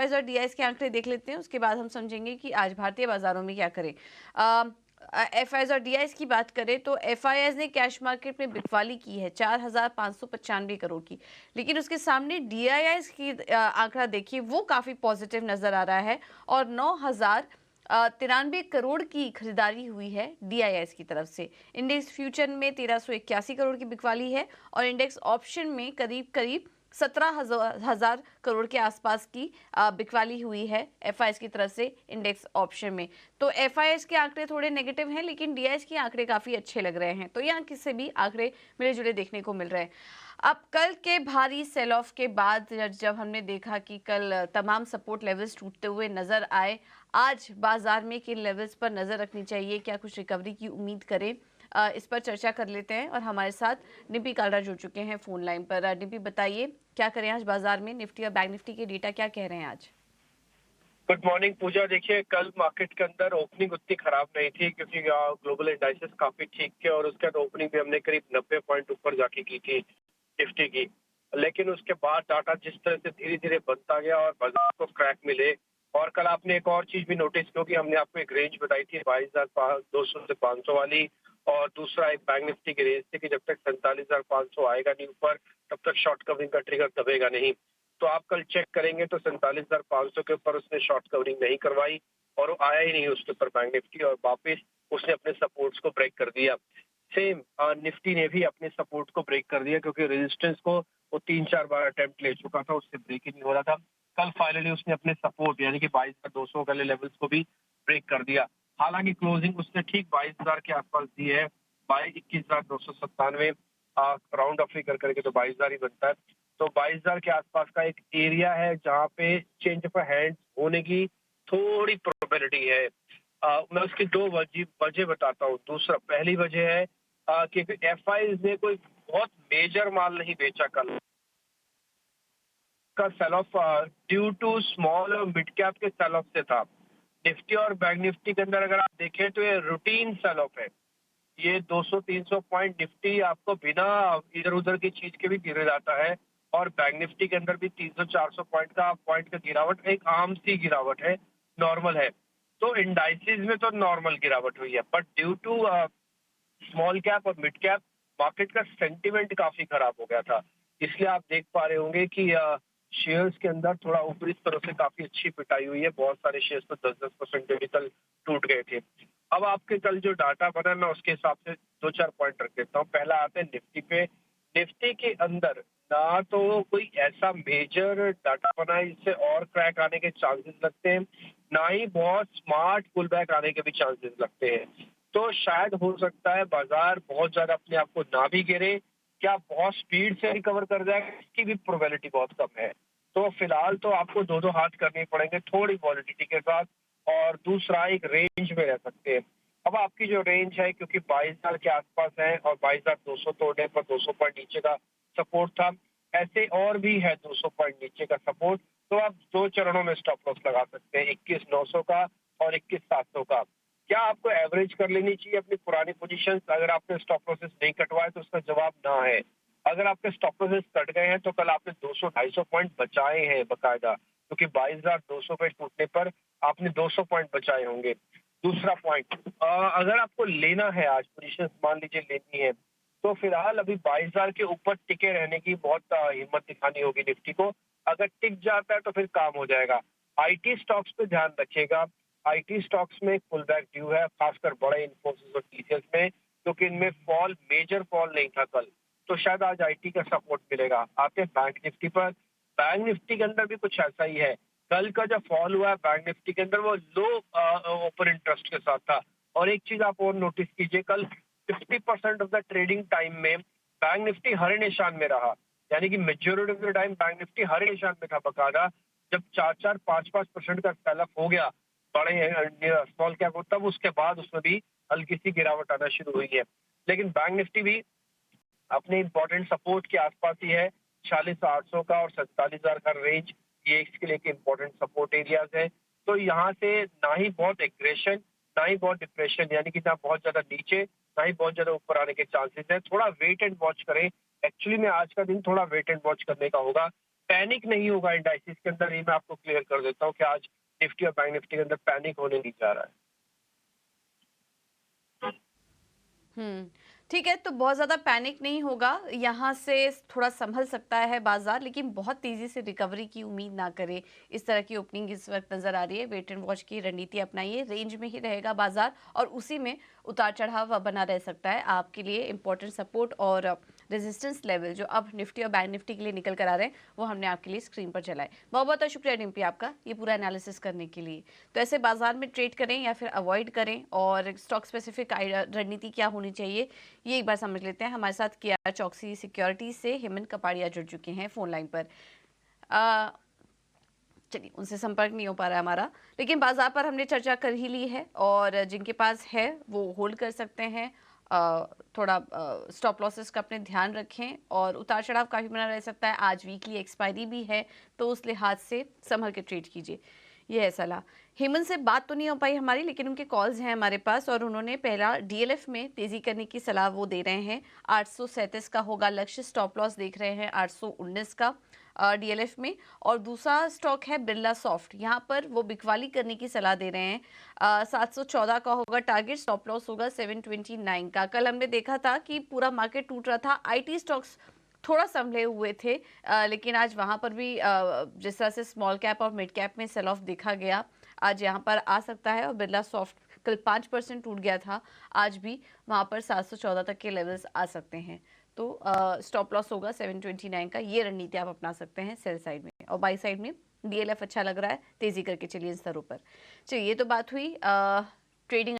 और डीआईएस के आंकड़े देख लेते हैं, उसके बाद हम समझेंगे कि आज भारतीय बाजारों में क्या करें। एफआईएस और डीआईएस की बात करें तो एफआईएस ने कैश मार्केट में बिकवाली की है 4,595 करोड़ की, लेकिन उसके सामने डीआईएस की आंकड़ा देखिए वो काफी पॉजिटिव नजर आ रहा है और 9,093 करोड़ की खरीदारी हुई है डीआईएस की तरफ से। इंडेक्स फ्यूचर में 1,381 करोड़ की बिकवाली है और इंडेक्स ऑप्शन में करीब करीब 17,000 करोड़ के आसपास की बिकवाली हुई है एफआईएस की तरफ से इंडेक्स ऑप्शन में। तो एफआईएस के आंकड़े थोड़े नेगेटिव हैं, लेकिन डीआईएस के आंकड़े काफी अच्छे लग रहे हैं, तो यहाँ किसी भी आंकड़े मिले जुले देखने को मिल रहे हैं। अब कल के भारी सेल ऑफ के बाद जब हमने देखा कि कल तमाम सपोर्ट लेवल्स टूटते हुए नजर आए, आज बाजार में किन लेवल्स पर नजर रखनी चाहिए, क्या कुछ रिकवरी की उम्मीद करें, इस पर चर्चा कर लेते हैं। और हमारे साथ निपी कालरा जुड़ चुके हैं फोन लाइन पर। निपी, बताइए क्या करें आज बाजार में, निफ्टी और बैंक निफ्टी के डेटा क्या कह रहे हैं आज? गुड मॉर्निंग पूजा। देखिए, कल मार्केट के अंदर ओपनिंग उतनी खराब नहीं थी क्योंकि ग्लोबल इंडाइसेस काफी ठीक थे और उसके बाद ओपनिंग भी हमने करीब 90 पॉइंट ऊपर जाके की थी निफ्टी की। लेकिन उसके बाद डाटा जिस तरह से धीरे धीरे बनता गया और बाजार को क्रैक मिले, और कल आपने एक और चीज भी नोटिस की, हमने आपको एक रेंज बताई थी 22,200 से 500 वाली, और दूसरा एक बैंक निफ्टी की रेंज थी कि जब तक 47,500 आएगा नहीं ऊपर तब तक शॉर्ट कवरिंग का ट्रिगर दबेगा नहीं। तो आप कल चेक करेंगे तो 47,500 के ऊपर उसने शॉर्ट कवरिंग नहीं करवाई और वो आया ही नहीं उसके ऊपर बैंक निफ्टी, और वापस उसने अपने सपोर्ट्स को ब्रेक कर दिया। सेम निफ्टी ने भी अपने सपोर्ट को ब्रेक कर दिया क्योंकि रेजिस्टेंस को वो 3-4 बार अटेम्प्ट ले चुका था, उससे ब्रेक ही नहीं हो रहा था। कल फाइनली उसने अपने सपोर्ट यानी कि 22,200 वाले लेवल्स को भी ब्रेक कर दिया। हालांकि क्लोजिंग उसने ठीक 22,000 के आसपास दी है, 21,297 राउंड ऑफ कर करके तो 22,000 ही बनता है। तो 22,000 के आसपास का एक एरिया है जहां पे चेंज ऑफ हैंड्स होने की थोड़ी प्रोबेबिलिटी है। मैं उसकी दो वजह बताता हूँ। दूसरा, पहली वजह है कि एफआई ने कोई बहुत मेजर माल नहीं बेचा कल का। Sell off due to small और मिड कैप के सेल ऑफ से था। निफ्टी और बैंक निफ्टी के अंदर अगर आप देखें तो ये रूटीन सेल ऑफ है। ये 200-300 पॉइंट निफ्टी आपको बिना इधर उधर की चीज के भी गिर जाता है, और बैंक निफ्टी के अंदर भी 300-400 पॉइंट का गिरावट एक आम सी गिरावट है, नॉर्मल है। तो इंडाइसिस में तो नॉर्मल गिरावट हुई है, but due to small cap और मिड कैप मार्केट का सेंटिमेंट काफी खराब हो गया था। इसलिए आप देख पा रहे होंगे कि शेयर्स के अंदर थोड़ा ऊपरी स्तरों से काफी अच्छी पिटाई हुई है। बहुत सारे शेयर्स तो 10-10% भी कल टूट गए थे। अब आपके कल जो डाटा बना, मैं उसके हिसाब से 2-4 पॉइंट रख देता हूँ। पहला आता है निफ्टी पे। निफ्टी के अंदर ना तो कोई ऐसा मेजर डाटा बना है जिससे और क्रैक आने के चांसेस लगते हैं, ना ही बहुत स्मार्ट पुल बैक आने के भी चांसेस लगते हैं। तो शायद हो सकता है बाजार बहुत ज्यादा अपने आप को ना भी गिरे, क्या बहुत स्पीड से रिकवर कर जाएगा इसकी भी प्रोबेबिलिटी बहुत कम है। तो फिलहाल तो आपको दो दो हाथ करने पड़ेंगे थोड़ी वॉलिडिटी के साथ, और दूसरा एक रेंज में रह सकते हैं। अब आपकी जो रेंज है क्योंकि 22,000 के आसपास है और 22,200 तोड़ने पर 200 पॉइंट नीचे का सपोर्ट था, ऐसे और भी है 200 पॉइंट नीचे का सपोर्ट। तो आप दो चरणों में स्टॉप लॉस लगा सकते हैं, 21,900 का और 21,700 का। क्या आपको एवरेज कर लेनी चाहिए अपनी पुरानी पोजीशन अगर आपने स्टॉप लॉसेस नहीं कटवाए? तो उसका जवाब ना है। अगर आपके स्टॉप लॉसेस कट गए हैं तो कल आपने 200-250 पॉइंट बचाए हैं बकायदा, क्योंकि 22,200 पे टूटने पर आपने 200 पॉइंट बचाए होंगे। दूसरा पॉइंट, अगर आपको लेना है आज पोजीशन मान लीजिए लेनी है, तो फिलहाल अभी 22,000 के ऊपर टिके रहने की बहुत हिम्मत दिखानी होगी निफ्टी को। अगर टिक जाता है तो फिर काम हो जाएगा। आईटी स्टॉक्स पे ध्यान रखिएगा। आईटी स्टॉक्स में पुल बैक ड्यू है, खासकर बड़े इन्फोसिस और टीसीएस में, क्योंकि इनमें मेजर फॉल नहीं था कल। तो शायद आज आईटी का सपोर्ट मिलेगा। आते हैं बैंक निफ्टी पर। बैंक निफ्टी के अंदर भी कुछ ऐसा ही है। कल का जो फॉल हुआ है बैंक निफ्टी के अंदर वो लो ओपन इंटरेस्ट के साथ था। और एक चीज आप और नोटिस कीजिए, कल 50% ऑफ द ट्रेडिंग टाइम में बैंक निफ्टी हरे निशान में रहा, यानी कि majority of the time bank Nifty हरे निशान में था बकायदा। जब 4-4, 5-5% का सेल ऑफ हो गया बड़े स्मॉल कैप हो, तब उसके बाद उसमें भी हल्की सी गिरावट आना शुरू हुई है। लेकिन बैंक निफ्टी भी अपने इंपॉर्टेंट सपोर्ट के आसपास ही है। 46,800 का और 47,000 का रेंज, ये इसके लिए इंपॉर्टेंट सपोर्ट एरियाज है। तो यहाँ से ना ही बहुत एग्रेशन, ना ही बहुत डिप्रेशन, यानी कि ना बहुत ज्यादा नीचे, ना ही बहुत ज्यादा ऊपर आने के चांसेस है। थोड़ा वेट एंड वॉच करें। एक्चुअली में आज का दिन थोड़ा वेट एंड वॉच करने का होगा। पैनिक नहीं होगा इंडाइसिस के अंदर, ये मैं आपको क्लियर कर देता हूँ कि आज निफ्टी और बैंक निफ्टी के अंदर पैनिक होने नहीं जा रहा है। ठीक है, तो बहुत ज़्यादा पैनिक नहीं होगा, यहाँ से थोड़ा संभल सकता है बाजार, लेकिन बहुत तेज़ी से रिकवरी की उम्मीद ना करें। इस तरह की ओपनिंग इस वक्त नज़र आ रही है। वेट एंड वॉच की रणनीति अपनाइए, रेंज में ही रहेगा बाजार और उसी में उतार चढ़ाव बना रह सकता है। आपके लिए इंपॉर्टेंट सपोर्ट और रेजिस्टेंस लेवल जो अब निफ्टी और बैंक निफ्टी के लिए निकल कर आ रहे हैं, वो हमने आपके लिए स्क्रीन पर चलाए। बहुत बहुत शुक्रिया डिम्पी आपका ये पूरा एनालिसिस करने के लिए। तो ऐसे बाजार में ट्रेड करें या फिर अवॉइड करें, और स्टॉक स्पेसिफिक रणनीति क्या होनी चाहिए, ये एक बार समझ लेते हैं। हमारे साथ किया चौकसी सिक्योरिटी से हेमंत कपाड़िया जुड़ चुके हैं फोन लाइन पर। चलिए, उनसे संपर्क नहीं हो पा रहा है हमारा, लेकिन बाजार पर हमने चर्चा कर ही ली है और जिनके पास है वो होल्ड कर सकते हैं। थोड़ा स्टॉप लॉसेस का अपने ध्यान रखें और उतार चढ़ाव काफ़ी बना रह सकता है। आज वीकली एक्सपायरी भी है, तो उस लिहाज से संभल के ट्रेड कीजिए, ये है सलाह। हेमंत से बात तो नहीं हो पाई हमारी, लेकिन उनके कॉल्स हैं हमारे पास और उन्होंने पहला डीएलएफ में तेजी करने की सलाह वो दे रहे हैं। 837 का होगा लक्ष्य, स्टॉप लॉस देख रहे हैं 819 का डीएलएफ में। और दूसरा स्टॉक है बिरला सॉफ्ट, यहाँ पर वो बिकवाली करने की सलाह दे रहे हैं। 714 का होगा टारगेट, स्टॉप लॉस होगा 729 का। कल हमने देखा था कि पूरा मार्केट टूट रहा था, आईटी स्टॉक्स थोड़ा संभले हुए थे, लेकिन आज वहाँ पर भी जिस तरह से स्मॉल कैप और मिड कैप में सेल ऑफ देखा गया, आज यहाँ पर आ सकता है। और बिरला सॉफ्ट कल 5% टूट गया था, आज भी वहाँ पर 714 तक के लेवल्स आ सकते हैं। तो स्टॉप लॉस होगा 729 का, ये रणनीति आप अपना सकते हैं सेल साइड में। और बाई साइड में डीएलएफ अच्छा लग रहा है, तेजी करके चलिए इन स्तरों पर। चलिए, ये तो बात हुई ट्रेडिंग